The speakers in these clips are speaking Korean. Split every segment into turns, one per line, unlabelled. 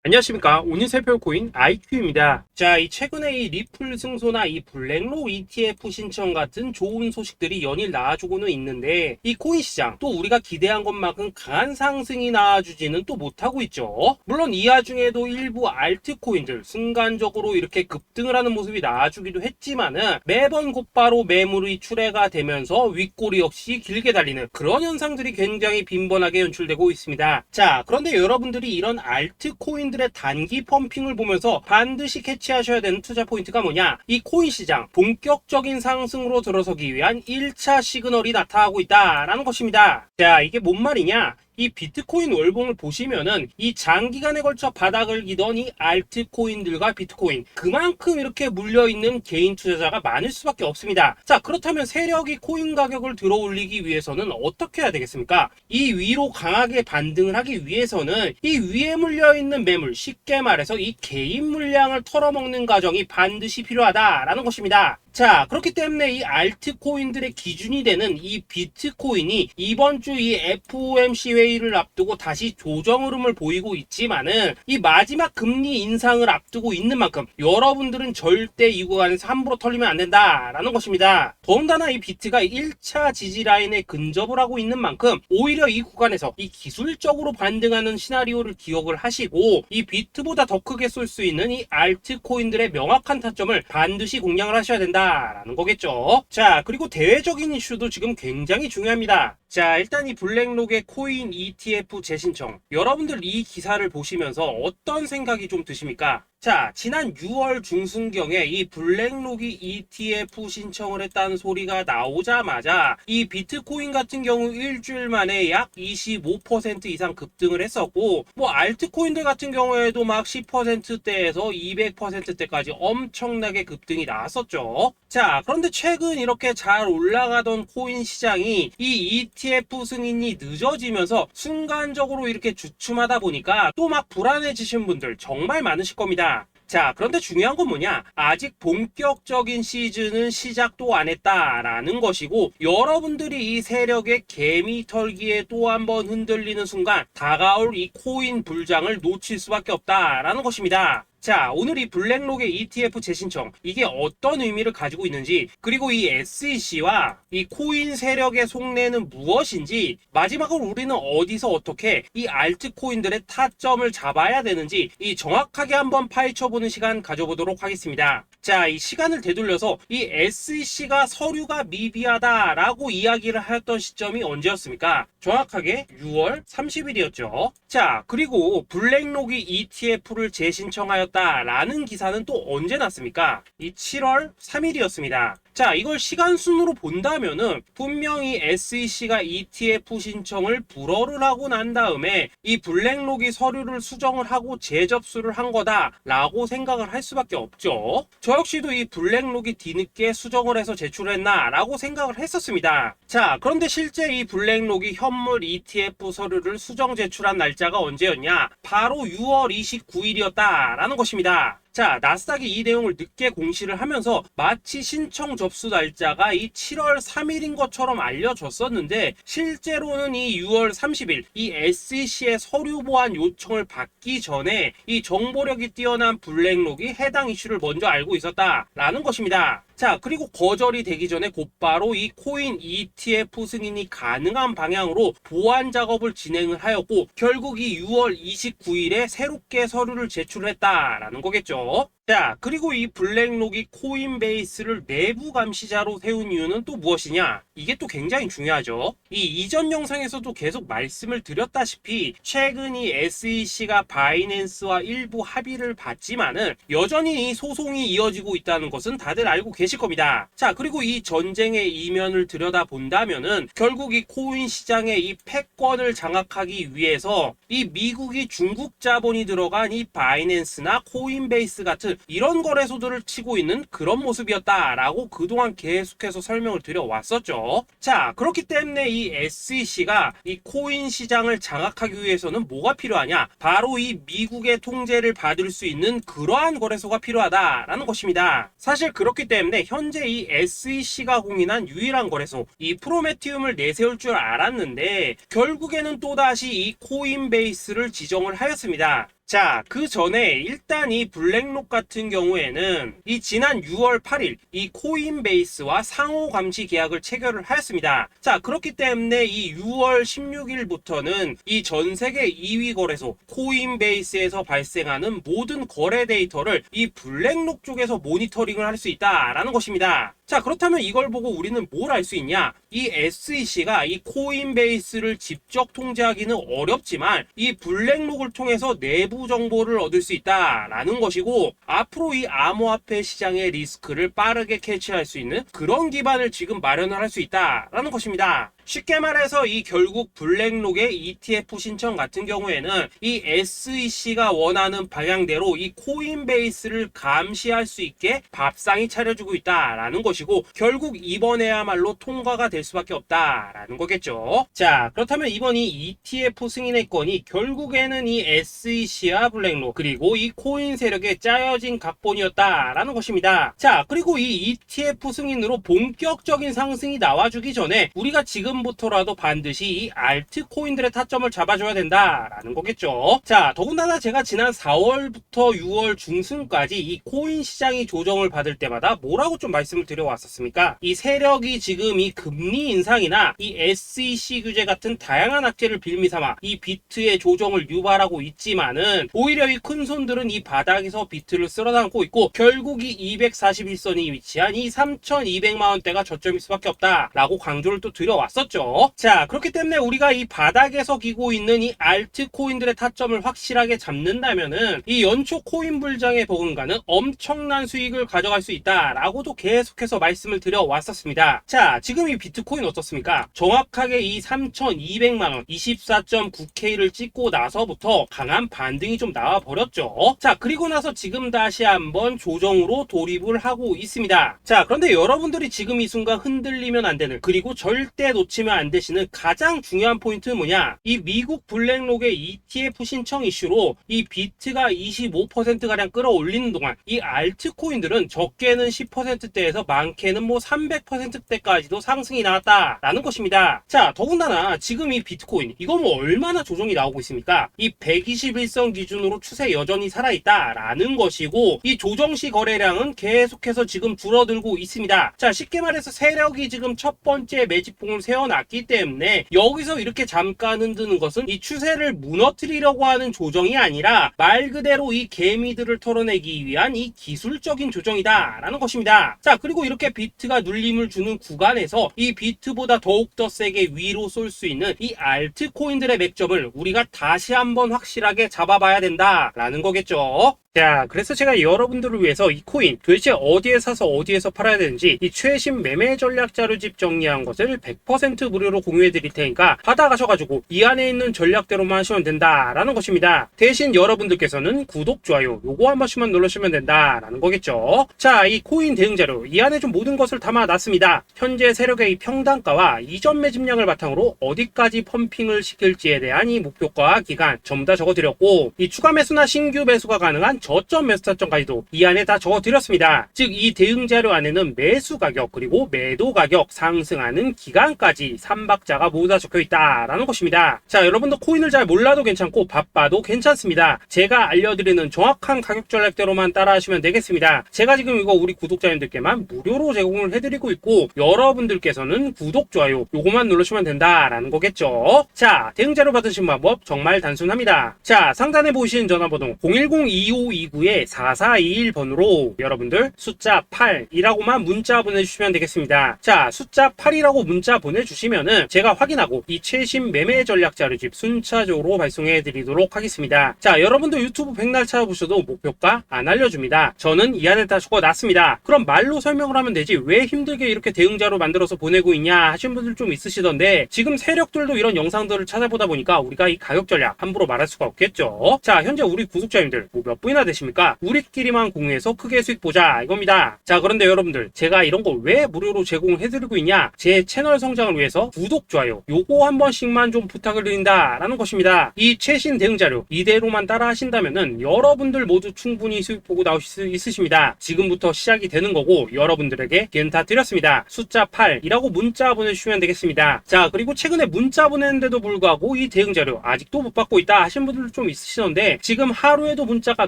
안녕하십니까. 오늘 살펴볼 코인 IQ입니다. 자, 이 최근에 이 리플 승소나 이 블랙록 ETF 신청 같은 좋은 소식들이 연일 나와주고는 있는데, 이 코인 시장 또 우리가 기대한 것만큼 강한 상승이 나와주지는 또 못하고 있죠. 물론 이 와중에도 일부 알트코인들 순간적으로 이렇게 급등을 하는 모습이 나와주기도 했지만은 매번 곧바로 매물이 출회가 되면서 윗꼬리 없이 길게 달리는 그런 현상들이 굉장히 빈번하게 연출되고 있습니다. 자, 그런데 여러분들이 이런 알트코인 들의 단기 펌핑을 보면서 반드시 캐치하셔야 되는 투자 포인트가 뭐냐? 이 코인 시장 본격적인 상승으로 들어서기 위한 1차 시그널이 나타나고 있다라는 것입니다. 자, 이게 뭔 말이냐? 이 비트코인 월봉을 보시면은 이 장기간에 걸쳐 바닥을 기던 이 알트코인들과 비트코인 그만큼 이렇게 물려있는 개인 투자자가 많을 수밖에 없습니다. 자, 그렇다면 세력이 코인 가격을 들어올리기 위해서는 어떻게 해야 되겠습니까? 이 위로 강하게 반등을 하기 위해서는 이 위에 물려있는 매물, 쉽게 말해서 이 개인 물량을 털어먹는 과정이 반드시 필요하다라는 것입니다. 자, 그렇기 때문에 이 알트코인들의 기준이 되는 이 비트코인이 이번 주 이 FOMC 회의를 앞두고 다시 조정 흐름을 보이고 있지만은 이 마지막 금리 인상을 앞두고 있는 만큼 여러분들은 절대 이 구간에서 함부로 털리면 안 된다라는 것입니다. 더군다나 이 비트가 1차 지지 라인에 근접을 하고 있는 만큼 오히려 이 구간에서 이 기술적으로 반등하는 시나리오를 기억을 하시고 이 비트보다 더 크게 쏠 수 있는 이 알트코인들의 명확한 타점을 반드시 공략을 하셔야 된다 라는 거겠죠. 자, 그리고 대외적인 이슈도 지금 굉장히 중요합니다. 자, 일단 이 블랙록의 코인 ETF 재신청, 여러분들 이 기사를 보시면서 어떤 생각이 좀 드십니까? 자, 지난 6월 중순경에 이 블랙록이 ETF 신청을 했다는 소리가 나오자마자 이 비트코인 같은 경우 일주일 만에 약 25% 이상 급등을 했었고, 뭐 알트코인들 같은 경우에도 막 10%대에서 200%대까지 엄청나게 급등이 나왔었죠. 자, 그런데 최근 이렇게 잘 올라가던 코인 시장이 이 ETF 승인이 늦어지면서 순간적으로 이렇게 주춤하다 보니까 또 막 불안해지신 분들 정말 많으실 겁니다. 자, 그런데 중요한 건 뭐냐? 아직 본격적인 시즌은 시작도 안 했다라는 것이고, 여러분들이 이 세력의 개미 털기에 또 한 번 흔들리는 순간 다가올 이 코인 불장을 놓칠 수밖에 없다라는 것입니다. 자, 오늘 이 블랙록의 ETF 재신청, 이게 어떤 의미를 가지고 있는지, 그리고 이 SEC와 이 코인 세력의 속내는 무엇인지, 마지막으로 우리는 어디서 어떻게 이 알트코인들의 타점을 잡아야 되는지 이 정확하게 한번 파헤쳐보는 시간 가져보도록 하겠습니다. 자, 이 시간을 되돌려서 이 SEC가 서류가 미비하다라고 이야기를 하였던 시점이 언제였습니까? 정확하게 6월 30일이었죠. 자, 그리고 블랙록이 ETF를 재신청하였다라는 기사는 또 언제 났습니까? 이 7월 3일이었습니다. 자, 이걸 시간순으로 본다면은 분명히 SEC가 ETF 신청을 불허를 하고 난 다음에 이 블랙록이 서류를 수정을 하고 재접수를 한 거다라고 생각을 할 수밖에 없죠. 저 역시도 이 블랙록이 뒤늦게 수정을 해서 제출했나라고 생각을 했었습니다. 자, 그런데 실제 이 블랙록이 현물 ETF 서류를 수정 제출한 날짜가 언제였냐? 바로 6월 29일이었다라는 것입니다. 자, 나스닥이 이 내용을 늦게 공시를 하면서 마치 신청 접수 날짜가 이 7월 3일인 것처럼 알려졌었는데, 실제로는 이 6월 30일 이 SEC의 서류 보완 요청을 받기 전에 이 정보력이 뛰어난 블랙록이 해당 이슈를 먼저 알고 있었다라는 것입니다. 자, 그리고 거절이 되기 전에 곧바로 이 코인 ETF 승인이 가능한 방향으로 보완 작업을 진행을 하였고, 결국 이 6월 29일에 새롭게 서류를 제출했다라는 거겠죠. 자, 그리고 이 블랙록이 코인베이스를 내부 감시자로 세운 이유는 또 무엇이냐? 이게 또 굉장히 중요하죠. 이 이전 영상에서도 계속 말씀을 드렸다시피 최근 이 SEC가 바이낸스와 일부 합의를 봤지만은 여전히 이 소송이 이어지고 있다는 것은 다들 알고 계실 겁니다. 자, 그리고 이 전쟁의 이면을 들여다본다면은 결국 이 코인 시장의 이 패권을 장악하기 위해서 이 미국이 중국 자본이 들어간 이 바이낸스나 코인베이스 같은 이런 거래소들을 치고 있는 그런 모습이었다라고 그동안 계속해서 설명을 드려왔었죠. 자, 그렇기 때문에 이 SEC가 이 코인 시장을 장악하기 위해서는 뭐가 필요하냐? 바로 이 미국의 통제를 받을 수 있는 그러한 거래소가 필요하다라는 것입니다. 사실 그렇기 때문에 현재 이 SEC가 공인한 유일한 거래소, 이 프로메티움을 내세울 줄 알았는데 결국에는 또다시 이 코인베이스를 지정을 하였습니다. 자, 그 전에 일단 이 블랙록 같은 경우에는 이 지난 6월 8일 이 코인베이스와 상호 감시 계약을 체결을 하였습니다. 자, 그렇기 때문에 이 6월 16일부터는 이 전 세계 2위 거래소 코인베이스에서 발생하는 모든 거래 데이터를 이 블랙록 쪽에서 모니터링을 할 수 있다라는 것입니다. 자, 그렇다면 이걸 보고 우리는 뭘 알 수 있냐? 이 SEC가 이 코인베이스를 직접 통제하기는 어렵지만 이 블랙록을 통해서 내부 정보를 얻을 수 있다라는 것이고, 앞으로 이 암호화폐 시장의 리스크를 빠르게 캐치할 수 있는 그런 기반을 지금 마련을 할 수 있다라는 것입니다. 쉽게 말해서 이 결국 블랙록의 ETF 신청 같은 경우에는 이 SEC가 원하는 방향대로 이 코인베이스를 감시할 수 있게 밥상이 차려주고 있다라는 것이고, 결국 이번에야말로 통과가 될 수밖에 없다라는 거겠죠. 자, 그렇다면 이번 이 ETF 승인의 건이 결국에는 이 SEC와 블랙록 그리고 이 코인 세력의 짜여진 각본이었다라는 것입니다. 자, 그리고 이 ETF 승인으로 본격적인 상승이 나와주기 전에 우리가 지금부터라도 반드시 이 알트코인들의 타점을 잡아줘야 된다라는 거겠죠. 자, 더군다나 제가 지난 4월부터 6월 중순까지 이 코인 시장이 조정을 받을 때마다 뭐라고 좀 말씀을 드려왔었습니까? 이 세력이 지금 이 금리 인상이나 이 SEC 규제 같은 다양한 악재를 빌미삼아 이 비트의 조정을 유발하고 있지만은 오히려 이 큰손들은 이 바닥에서 비트를 쓸어담고 있고, 결국 이 241선이 위치한 이 3,200만원대가 저점일 수밖에 없다라고 강조를 또 드려왔었죠. 자, 그렇기 때문에 우리가 이 바닥에서 기고 있는 이 알트코인들의 타점을 확실하게 잡는다면은 이 연초 코인 불장에 버금가는 엄청난 수익을 가져갈 수 있다라고도 계속해서 말씀을 드려왔었습니다. 자, 지금 이 비트코인 어떻습니까? 정확하게 이 3,200만원 24.9K를 찍고 나서부터 강한 반등이 좀 나와버렸죠. 자, 그리고 나서 지금 다시 한번 조정으로 돌입을 하고 있습니다. 자, 그런데 여러분들이 지금 이 순간 흔들리면 안 되는, 그리고 절대 놓치면 안 되시는 가장 중요한 포인트는 뭐냐? 이 미국 블랙록의 ETF 신청 이슈로 이 비트가 25%가량 끌어올리는 동안 이 알트코인들은 적게는 10%대에서 많게는 뭐 300%대까지도 상승이 나왔다라는 것입니다. 자, 더군다나 지금 이 비트코인 이거 뭐 얼마나 조정이 나오고 있습니까? 이 121선 기준으로 추세 여전히 살아있다라는 것이고, 이 조정시 거래량은 계속해서 지금 줄어들고 있습니다. 자, 쉽게 말해서 세력이 지금 첫 번째 매집봉을 세워놨기 때문에 여기서 이렇게 잠깐 흔드는 것은 이 추세를 무너뜨리려고 하는 조정이 아니라 말 그대로 이 개미들을 털어내기 위한 이 기술적인 조정이다라는 것입니다. 자, 그리고 이렇게 비트가 눌림을 주는 구간에서 이 비트보다 더욱더 세게 위로 쏠 수 있는 이 알트코인들의 맥점을 우리가 다시 한번 확실하게 잡아봐야 된다라는 거겠죠. 자, 그래서 제가 여러분들을 위해서 이 코인 도대체 어디에 사서 어디에서 팔아야 되는지 이 최신 매매 전략 자료집 정리한 것을 100% 무료로 공유해 드릴 테니까 받아가셔가지고 이 안에 있는 전략대로만 하시면 된다라는 것입니다. 대신 여러분들께서는 구독, 좋아요 요거 한 번씩만 눌러주시면 된다라는 거겠죠. 자, 이 코인 대응 자료 이 안에 좀 모든 것을 담아놨습니다. 현재 세력의 이 평단가와 이전 매집량을 바탕으로 어디까지 펌핑을 시킬지에 대한 이 목표가 기간 전부 다 적어드렸고, 이 추가 매수나 신규 매수가 가능한 저점 매수 타점까지도 이 안에 다 적어드렸습니다. 즉 이 대응 자료 안에는 매수 가격 그리고 매도 가격, 상승하는 기간까지 3박자가 모두 다 적혀있다라는 것입니다. 자, 여러분도 코인을 잘 몰라도 괜찮고 바빠도 괜찮습니다. 제가 알려드리는 정확한 가격 전략대로만 따라하시면 되겠습니다. 제가 지금 이거 우리 구독자님들께만 무료로 제공을 해드리고 있고, 여러분들께서는 구독, 좋아요 요거만 누르시면 된다라는 거겠죠. 자, 대응 자료 받으신 방법 정말 단순합니다. 자, 상단에 보이시는 전화번호 010-2529-4421번으로 여러분들 숫자 8이라고만 문자 보내주시면 되겠습니다. 자, 숫자 8이라고 문자 보내주시면은 제가 확인하고 이 최신 매매 전략 자료집 순차적으로 발송해 드리도록 하겠습니다. 자, 여러분도 유튜브 백날 찾아보셔도 목표가 안 알려줍니다. 저는 이 안에 다 적어놨습니다. 그럼 말로 설명을 하면 되지 왜 힘들게 이렇게 대응자로 만들어서 보내고 있냐 하시는 분들 좀 있으시던데, 지금 세력들도 이런 영상들을 찾아보다 보니까 우리가 이 가격 전략 함부로 말할 수가 없겠죠. 자, 현재 우리 구독자님들 뭐 몇 분이나 어디가 되십니까? 우리끼리만 공유해서 크게 수익 보자 이겁니다. 자, 그런데 여러분들, 제가 이런 거 왜 무료로 제공해드리고 있냐? 제 채널 성장을 위해서 구독, 좋아요 요거 한 번씩만 좀 부탁을 드린다 라는 것입니다. 이 최신 대응 자료 이대로만 따라 하신다면은 여러분들 모두 충분히 수익 보고 나오실 수 있으십니다. 지금부터 시작이 되는 거고 여러분들에게 기회는 다 드렸습니다. 숫자 8이라고 문자 보내주시면 되겠습니다. 자, 그리고 최근에 문자 보냈는데도 불구하고 이 대응 자료 아직도 못 받고 있다 하신 분들도 좀 있으시던데, 지금 하루에도 문자가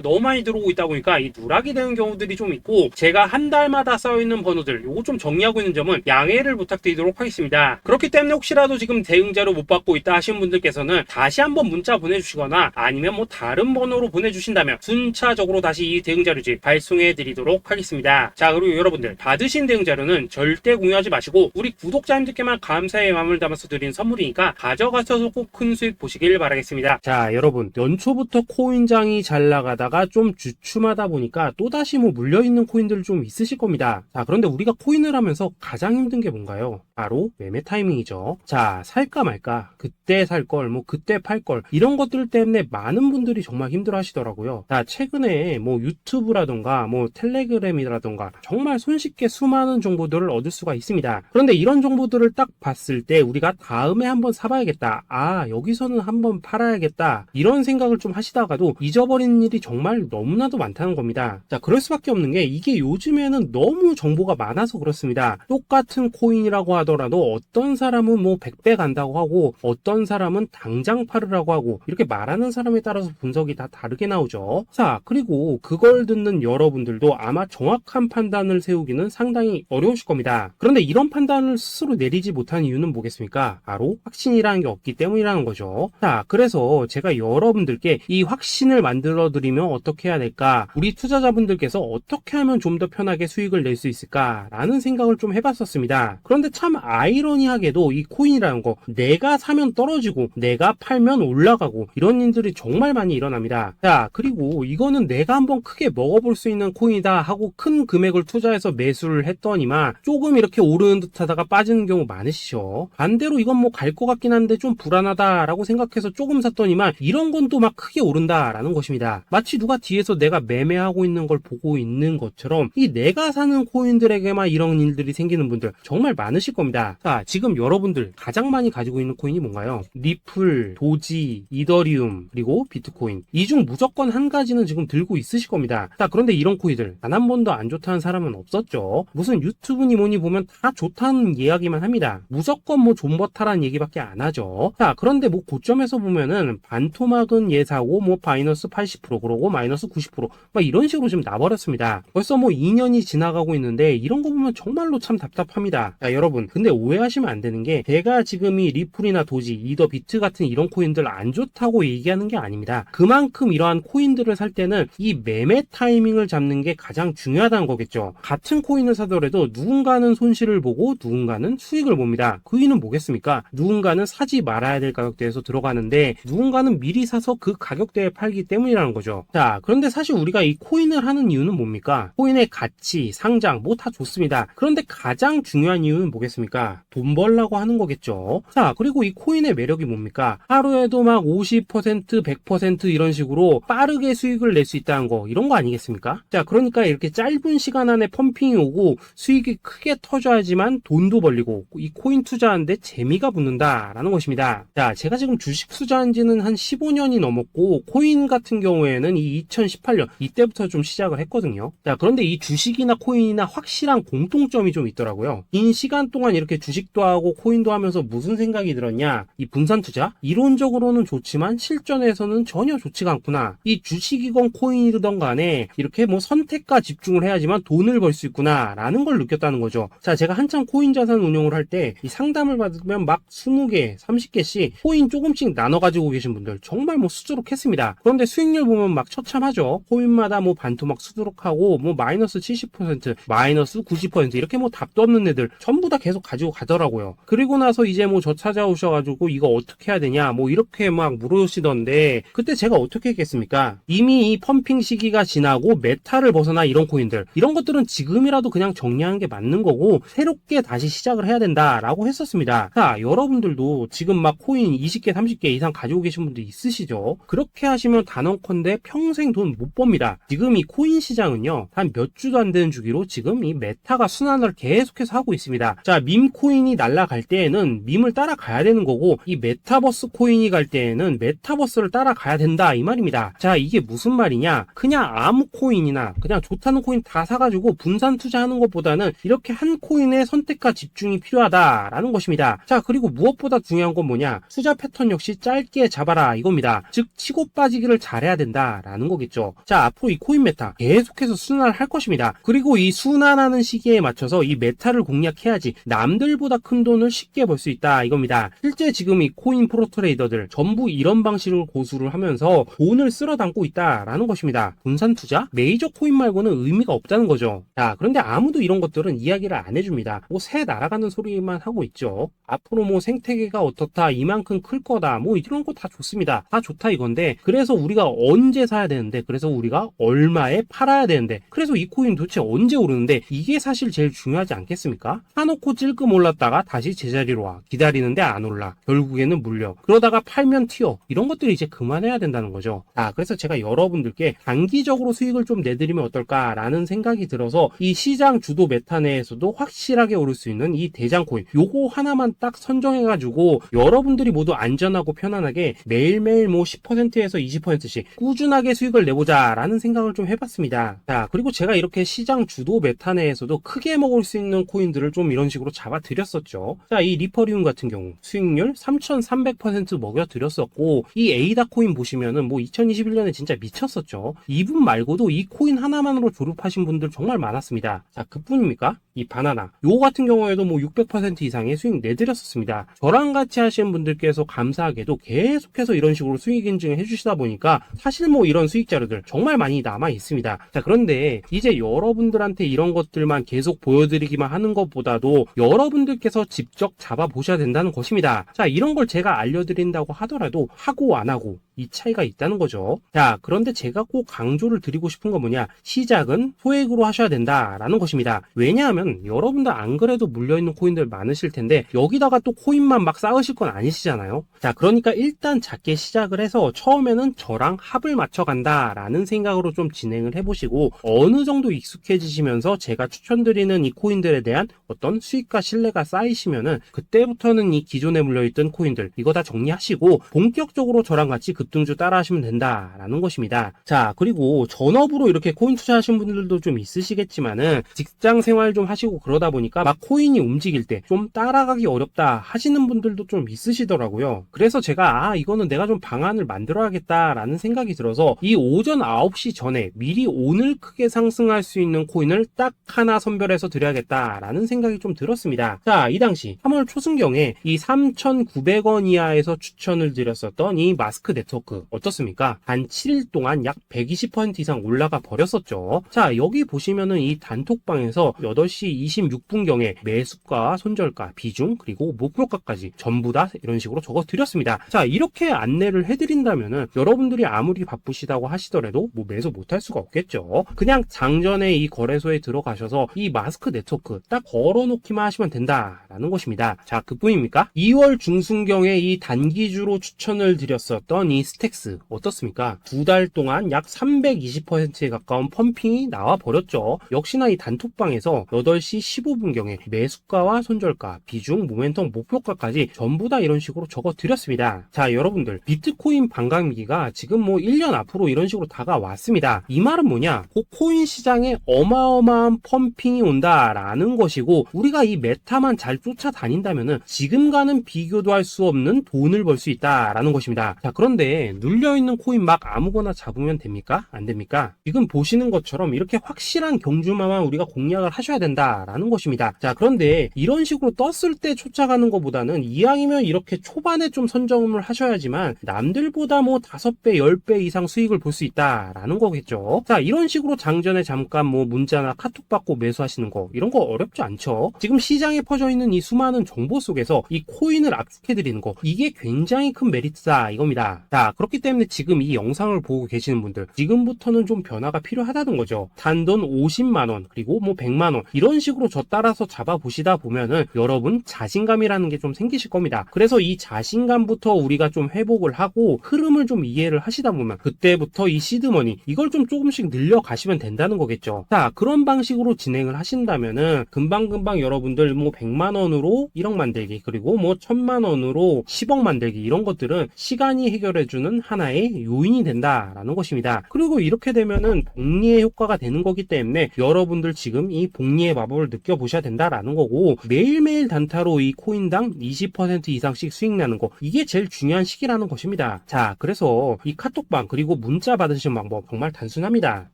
너무 많이 들어오고 있다 보니까 이 누락이 되는 경우들이 좀 있고, 제가 한 달마다 쌓여있는 번호들 요거 좀 정리하고 있는 점은 양해를 부탁드리도록 하겠습니다. 그렇기 때문에 혹시라도 지금 대응 자료 못 받고 있다 하신 분들께서는 다시 한번 문자 보내주시거나 아니면 뭐 다른 번호로 보내주신다면 순차적으로 다시 이 대응 자료지 발송해 드리도록 하겠습니다. 자, 그리고 여러분들, 받으신 대응 자료는 절대 공유하지 마시고 우리 구독자님들께만 감사의 마음을 담아서 드린 선물이니까 가져가셔서 꼭 큰 수익 보시길 바라겠습니다. 자, 여러분, 연초부터 코인장이 잘 나가다가 좀 주춤하다 보니까 또다시 뭐 물려있는 코인들 좀 있으실 겁니다. 자, 그런데 우리가 코인을 하면서 가장 힘든 게 뭔가요? 바로 매매 타이밍이죠. 자, 살까 말까, 그때 살 걸, 뭐 그때 팔 걸, 이런 것들 때문에 많은 분들이 정말 힘들어 하시더라고요. 자, 최근에 뭐 유튜브라던가 뭐 텔레그램이라던가 정말 손쉽게 수많은 정보들을 얻을 수가 있습니다. 그런데 이런 정보들을 딱 봤을 때 우리가 다음에 한번 사봐야겠다, 아 여기서는 한번 팔아야겠다, 이런 생각을 좀 하시다가도 잊어버리는 일이 정말 너무나도 많다는 겁니다. 자, 그럴 수밖에 없는 게 이게 요즘에는 너무 정보가 많아서 그렇습니다. 똑같은 코인이라고 하더라도 어떤 사람은 뭐 100배 간다고 하고 어떤 사람은 당장 팔으라고 하고, 이렇게 말하는 사람에 따라서 분석이 다 다르게 나오죠. 자, 그리고 그걸 듣는 여러분들도 아마 정확한 판단을 세우기는 상당히 어려우실 겁니다. 그런데 이런 판단을 스스로 내리지 못한 이유는 뭐겠습니까? 바로 확신이라는 게 없기 때문이라는 거죠. 자, 그래서 제가 여러분들께 이 확신을 만들어 드리면 어떻게 해야 될까, 우리 투자자분들께서 어떻게 하면 좀 더 편하게 수익을 낼 수 있을까 라는 생각을 좀 해봤었습니다. 그런데 참 아이러니하게도 이 코인이라는 거, 내가 사면 떨어지고 내가 팔면 올라가고 이런 일들이 정말 많이 일어납니다. 자, 그리고 이거는 내가 한번 크게 먹어볼 수 있는 코인이다 하고 큰 금액을 투자해서 매수를 했더니만 조금 이렇게 오르는 듯 하다가 빠지는 경우 많으시죠. 반대로 이건 뭐 갈 것 같긴 한데 좀 불안하다 라고 생각해서 조금 샀더니만 이런 건 또 막 크게 오른다 라는 것입니다. 마치 누가 뒤에서 내가 매매하고 있는 걸 보고 있는 것처럼 이 내가 사는 코인들에게만 이런 일들이 생기는 분들 정말 많으실 겁니다. 자, 지금 여러분들 가장 많이 가지고 있는 코인이 뭔가요? 리플, 도지, 이더리움, 그리고 비트코인. 이 중 무조건 한 가지는 지금 들고 있으실 겁니다. 자, 그런데 이런 코인들 단 한 번도 안 좋다는 사람은 없었죠. 무슨 유튜브니 뭐니 보면 다 좋다는 이야기만 합니다. 무조건 뭐 존버타라는 얘기밖에 안 하죠. 자, 그런데 뭐 고점에서 보면은 반토막은 예사고 뭐 마이너스 80% 그러고 마이너스 90% 막 이런 식으로 지금 나버렸습니다. 벌써 뭐 2년이 지나가고 있는데 이런 거 보면 정말로 참 답답합니다. 자, 여러분, 근데 오해하시면 안 되는 게 제가 지금 이 리플이나 도지, 이더, 비트 같은 이런 코인들 안 좋다고 얘기하는 게 아닙니다. 그만큼 이러한 코인들을 살 때는 이 매매 타이밍을 잡는 게 가장 중요하다는 거겠죠. 같은 코인을 사더라도 누군가는 손실을 보고 누군가는 수익을 봅니다. 그 이유는 뭐겠습니까? 누군가는 사지 말아야 될 가격대에서 들어가는데 누군가는 미리 사서 그 가격대에 팔기 때문이라는 거죠. 자, 그런데 사실 우리가 이 코인을 하는 이유는 뭡니까? 코인의 가치, 상장 뭐 다 좋습니다. 그런데 가장 중요한 이유는 뭐겠습니까? 돈 벌라고 하는 거겠죠. 자, 그리고 이 코인의 매력이 뭡니까? 하루에도 막 50%, 100% 이런 식으로 빠르게 수익을 낼 수 있다는 거, 이런 거 아니겠습니까? 자, 그러니까 이렇게 짧은 시간 안에 펌핑이 오고 수익이 크게 터져야지만 돈도 벌리고 이 코인 투자하는데 재미가 붙는다라는 것입니다. 자, 제가 지금 주식 투자한 지는 한 15년이 넘었고 코인 같은 경우에는 이 2018년 이때부터 좀 시작을 했거든요. 자, 그런데 이 주식이나 코인이나 확실한 공통점이 좀 있더라고요. 긴 시간 동안 이렇게 주식도 하고 코인도 하면서 무슨 생각이 들었냐? 이 분산 투자? 이론적으로는 좋지만 실전에서는 전혀 좋지가 않구나. 이 주식이건 코인이든 간에 이렇게 뭐 선택과 집중을 해야지만 돈을 벌 수 있구나 라는 걸 느꼈다는 거죠. 자, 제가 한참 코인 자산 운용을 할 때 이 상담을 받으면 막 20개, 30개씩 코인 조금씩 나눠 가지고 계신 분들 정말 뭐 수두룩했습니다. 그런데 수익률 보면 막 처참하죠. 코인마다 뭐 반토막 수두룩하고 뭐 마이너스 70%, 마이너스 90% 이렇게 뭐 답도 없는 애들 전부 다 계속 가지고 가더라고요. 그리고 나서 이제 뭐 저 찾아오셔가지고 이거 어떻게 해야 되냐 뭐 이렇게 막 물으시던데, 그때 제가 어떻게 했겠습니까? 이미 이 펌핑 시기가 지나고 메타를 벗어나 이런 코인들, 이런 것들은 지금이라도 그냥 정리하는 게 맞는 거고 새롭게 다시 시작을 해야 된다라고 했었습니다. 자, 여러분들도 지금 막 코인 20개, 30개 이상 가지고 계신 분들 있으시죠? 그렇게 하시면 단언컨대 평생 평생 돈 못 법니다. 지금 이 코인 시장은요, 한 몇 주도 안 되는 주기로 지금 이 메타가 순환을 계속해서 하고 있습니다. 자, 밈 코인이 날아갈 때에는 밈을 따라가야 되는 거고, 이 메타버스 코인이 갈 때에는 메타버스를 따라가야 된다 이 말입니다. 자, 이게 무슨 말이냐? 그냥 아무 코인이나 그냥 좋다는 코인 다 사가지고 분산 투자하는 것보다는 이렇게 한 코인에 선택과 집중이 필요하다라는 것입니다. 자, 그리고 무엇보다 중요한 건 뭐냐? 투자 패턴 역시 짧게 잡아라 이겁니다. 즉 치고 빠지기를 잘해야 된다라는 거겠죠. 자, 앞으로 이 코인 메타 계속해서 순환을 할 것입니다. 그리고 이 순환하는 시기에 맞춰서 이 메타를 공략해야지 남들보다 큰 돈을 쉽게 벌 수 있다 이겁니다. 실제 지금 이 코인 프로 트레이더들 전부 이런 방식을 고수를 하면서 돈을 쓸어 담고 있다라는 것입니다. 분산 투자? 메이저 코인 말고는 의미가 없다는 거죠. 자, 그런데 아무도 이런 것들은 이야기를 안 해줍니다. 뭐 새 날아가는 소리만 하고 있죠. 앞으로 뭐 생태계가 어떻다, 이만큼 클 거다, 뭐 이런 거 다 좋습니다. 다 좋다 이건데, 그래서 우리가 언제 사야 되는데, 그래서 우리가 얼마에 팔아야 되는데, 그래서 이 코인 도대체 언제 오르는데, 이게 사실 제일 중요하지 않겠습니까? 사놓고 찔끔 올랐다가 다시 제자리로 와. 기다리는데 안 올라. 결국에는 물려. 그러다가 팔면 튀어. 이런 것들이 이제 그만해야 된다는 거죠. 자, 그래서 제가 여러분들께 단기적으로 수익을 좀 내드리면 어떨까라는 생각이 들어서 이 시장 주도 메타 내에서도 확실하게 오를 수 있는 이 대장 코인, 요거 하나만 딱 선정해가지고 여러분들이 모두 안전하고 편안하게 매일매일 뭐 10%에서 20%씩 꾸준하게 수익을 내보자라는 생각을 좀 해봤습니다. 자, 그리고 제가 이렇게 시장 주도 메타 내에서도 크게 먹을 수 있는 코인들을 좀 이런 식으로 잡아드렸었죠. 자, 이 리퍼리움 같은 경우 수익률 3,300% 먹여드렸었고, 이 에이다 코인 보시면은 뭐 2021년에 진짜 미쳤었죠. 이분 말고도 이 코인 하나만으로 졸업하신 분들 정말 많았습니다. 자, 그뿐입니까? 이 바나나 요 같은 경우에도 뭐 600% 이상의 수익 내드렸었습니다. 저랑 같이 하시는 분들께서 감사하게도 계속해서 이런 식으로 수익 인증을 해주시다 보니까 사실 뭐 이런 수익 자료들 정말 많이 남아 있습니다. 자, 그런데 이제 여러분들한테 이런 것들만 계속 보여드리기만 하는 것보다도 여러분들께서 직접 잡아보셔야 된다는 것입니다. 자, 이런 걸 제가 알려드린다고 하더라도 하고 안 하고 이 차이가 있다는 거죠. 자, 그런데 제가 꼭 강조를 드리고 싶은 건 뭐냐? 시작은 소액으로 하셔야 된다라는 것입니다. 왜냐하면 여러분들 안 그래도 물려있는 코인들 많으실 텐데 여기다가 또 코인만 막 쌓으실 건 아니시잖아요. 자, 그러니까 일단 작게 시작을 해서 처음에는 저랑 합을 맞춰간다라는 생각으로 좀 진행을 해보시고, 어느 정도 익숙해지시면서 제가 추천드리는 이 코인들에 대한 어떤 수익과 신뢰가 쌓이시면은 그때부터는 이 기존에 물려있던 코인들 이거 다 정리하시고 본격적으로 저랑 같이 급등주 따라 하시면 된다라는 것입니다. 자, 그리고 전업으로 이렇게 코인 투자하시는 분들도 좀 있으시겠지만은 직장 생활 좀 하시고 그러다 보니까 막 코인이 움직일 때 좀 따라가기 어렵다 하시는 분들도 좀 있으시더라고요. 그래서 제가 이거는 내가 좀 방안을 만들어야겠다라는 생각이 들어서 이 오전 9시 전에 미리 오늘 크게 상승할 수 있는 코인을 딱 하나 선별해서 드려야겠다라는 생각이 좀 들었습니다. 자, 이 당시 3월 초순경에 이 3,900원 이하에서 추천을 드렸었던 이 마스크 네트워크 어떻습니까? 한 7일 동안 약 120% 이상 올라가 버렸었죠. 자, 여기 보시면은 이 단톡방에서 8시 26분경에 매수가, 손절가, 비중, 그리고 목표가까지 전부 다 이런 식으로 적어 드렸습니다. 자, 이렇게 안내를 해드린다면은 여러분들이 아무리 바쁘시다고 하시더라도 뭐 매수 못할 수가 없겠죠. 그냥 장전에 이 거래소에 들어가셔서 이 마스크 네트워크 딱 걸어놓기만 하시면 된다라는 것입니다. 자, 그뿐입니까? 2월 중순경에 이 단기주로 추천을 드렸었던 이 스택스 어떻습니까? 2달 동안 약 320%에 가까운 펌핑이 나와 버렸죠. 역시나 이 단톡방에서 8시 15분경에 매수가와 손절가, 비중, 모멘텀, 목표가까지 전부 다 이런 식으로 적어 드렸습니다. 자, 여러분들 비트코인 반감기가 지금 뭐 1년 앞으로 이런 식으로 다가왔습니다. 이 말은 뭐냐? 그 코인 시장에 어마어마한 펌핑이 온다라는 것이고, 우리가 이 메타만 잘 쫓아다닌다면은 지금과는 비교도 할 수 없는 돈을 벌 수 있다라는 것입니다. 자, 그런데 눌려있는 코인 막 아무거나 잡으면 됩니까? 안 됩니까? 지금 보시는 것처럼 이렇게 확실한 경주마만 우리가 공략을 하셔야 된다라는 것입니다. 자, 그런데 이런 식으로 떴을 때 쫓아가는 것보다는 이왕이면 이렇게 초반에 좀 선점을 하셔야지만 남들보다 뭐 5배, 10배 이상 수익을 볼 수 있다라는 거겠죠. 자, 이런 식으로 장전에 잠깐 뭐 문자나 카톡 받고 매수하시는 거 이런 거 어렵지 않죠. 지금 시장에 퍼져 있는 이 수많은 정보 속에서 이 코인을 압축해드리는 거 이게 굉장히 큰 메리트다 이겁니다. 자, 그렇기 때문에 지금 이 영상을 보고 계시는 분들 지금부터는 좀 변화가 필요하다는 거죠. 단돈 50만원 그리고 뭐 100만원 이런 식으로 저 따라서 잡아보시다 보면은 여러분 자신감이라는 게 좀 생기실 겁니다. 그래서 이 자신감부터 우리가 좀 회복을 하고 흐름을 좀 이해를 하시다 보면 그때부터 그때부터 이 시드머니 이걸 좀 조금씩 늘려가시면 된다는 거겠죠. 자, 그런 방식으로 진행을 하신다면은 금방금방 여러분들 뭐 100만원으로 1억 만들기, 그리고 뭐 1000만원으로 10억 만들기, 이런 것들은 시간이 해결해주는 하나의 요인이 된다라는 것입니다. 그리고 이렇게 되면은 복리의 효과가 되는 거기 때문에 여러분들 지금 이 복리의 마법을 느껴보셔야 된다라는 거고, 매일매일 단타로 이 코인당 20% 이상씩 수익 나는 거, 이게 제일 중요한 시기라는 것입니다. 자, 그래서 이 카톡방 그리고 문자 받으시는 방법 정말 단순합니다.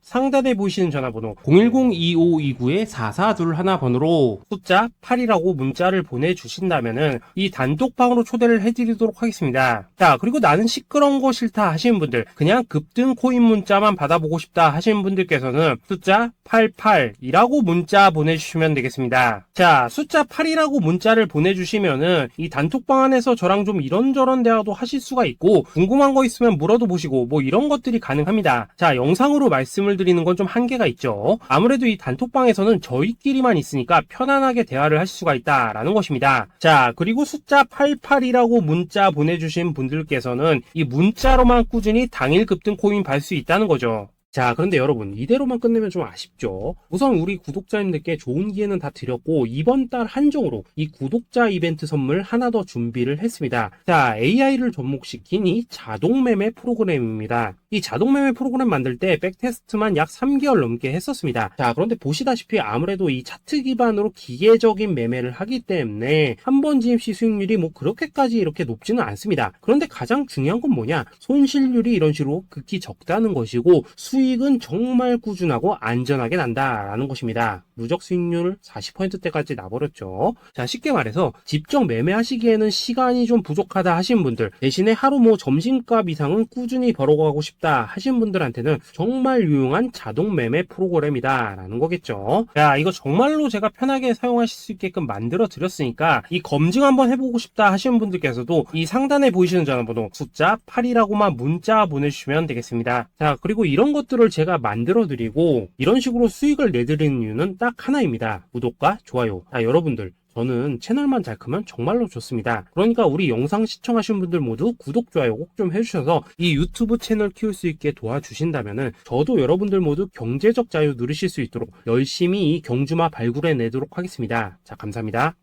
상단에 보이시는 전화번호 010-2529-4421 번호로 숫자 8이라고 문자를 보내주신다면은 이 단톡방으로 초대를 해드리도록 하겠습니다. 자, 그리고 나는 시끄러운 거 싫다 하시는 분들, 그냥 급등 코인 문자만 받아보고 싶다 하시는 분들께서는 숫자 88이라고 문자 보내주시면 되겠습니다. 자, 숫자 8이라고 문자를 보내주시면은 이 단톡방 안에서 저랑 좀 이런저런 대화도 하실 수가 있고, 궁금한 거 있으면 물어도 보시고 뭐 이런 것들이 가능합니다. 자, 영상으로 말씀을 드리는 건 좀 한계가 있죠. 아무래도 이 단톡방에서는 저희끼리만 있으니까 편안하게 대화를 하실 수가 있다라는 것입니다. 자, 그리고 숫자 88이라고 문자 보내주신 분들께서는 이 문자로만 꾸준히 당일 급등 코인 받을 수 있다는 거죠. 자, 그런데 여러분, 이대로만 끝내면 좀 아쉽죠. 우선 우리 구독자님들께 좋은 기회는 다 드렸고, 이번 달 한정으로 이 구독자 이벤트 선물 하나 더 준비를 했습니다. 자, AI를 접목시킨 이 자동매매 프로그램입니다. 이 자동매매 프로그램 만들 때 백테스트만 약 3개월 넘게 했었습니다. 자, 그런데 보시다시피 아무래도 이 차트 기반으로 기계적인 매매를 하기 때문에 한 번 진입 시 수익률이 뭐 그렇게까지 이렇게 높지는 않습니다. 그런데 가장 중요한 건 뭐냐? 손실률이 이런 식으로 극히 적다는 것이고, 수익은 정말 꾸준하고 안전하게 난다라는 것입니다. 누적 수익률 40%대까지 나버렸죠. 자, 쉽게 말해서 직접 매매하시기에는 시간이 좀 부족하다 하신 분들, 대신에 하루 뭐 점심값 이상은 꾸준히 벌어가고 싶다 하신 분들한테는 정말 유용한 자동 매매 프로그램이다 라는 거겠죠. 자, 이거 정말로 제가 편하게 사용하실 수 있게끔 만들어 드렸으니까 이 검증 한번 해보고 싶다 하시는 분들께서도 이 상단에 보이시는 전화번호 숫자 8이라고만 문자 보내주시면 되겠습니다. 자, 그리고 이런 것들을 제가 만들어 드리고 이런 식으로 수익을 내드리는 이유는 딱 하나입니다. 구독과 좋아요. 자, 여러분들, 저는 채널만 잘 크면 정말로 좋습니다. 그러니까 우리 영상 시청하신 분들 모두 구독, 좋아요 꼭 좀 해주셔서 이 유튜브 채널 키울 수 있게 도와주신다면은 저도 여러분들 모두 경제적 자유 누리실 수 있도록 열심히 이 경주마 발굴해 내도록 하겠습니다. 자, 감사합니다.